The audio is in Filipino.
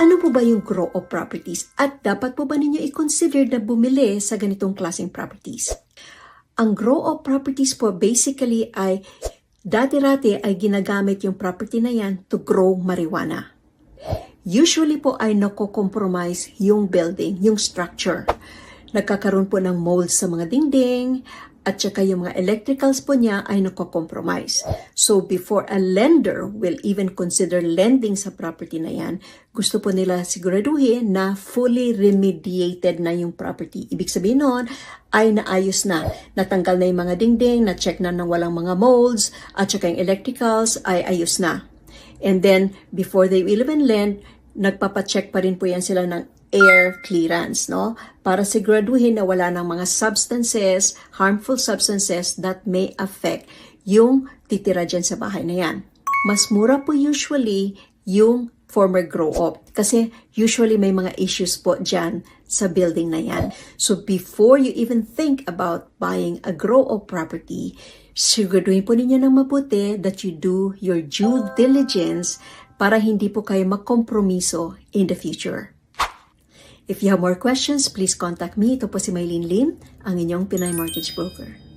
Ano po ba yung grow-up properties? At dapat po ba ninyo i-consider na bumili sa ganitong klaseng properties? Ang grow-up properties po basically ay dati-rati ay ginagamit yung property na yan to grow marijuana. Usually po ay nako-compromise yung building, yung structure. Nagkakaroon po ng mold sa mga dingding, at saka yung mga electricals po niya ay nako-compromise. So before a lender will even consider lending sa property na yan, gusto po nila siguraduhin na fully remediated na yung property. Ibig sabihin nun ay naayos na. Natanggal na yung mga dingding, na-check na ng walang mga molds, at saka yung electricals ay ayos na. And then, before they will even lend, nagpapacheck pa rin po yan sila ng air clearance, no? Para siguraduhin na wala ng mga substances, harmful substances that may affect yung titira dyan sa bahay na yan. Mas mura po usually yung former grow-up kasi usually may mga issues po dyan sa building na yan. So before you even think about buying a grow-up property, siguraduhin po ninyo ng mabuti that you do your due diligence para hindi po kayo makompromiso in the future. If you have more questions, please contact me. Ito po si Maylene Lim, ang inyong Pinay Mortgage Broker.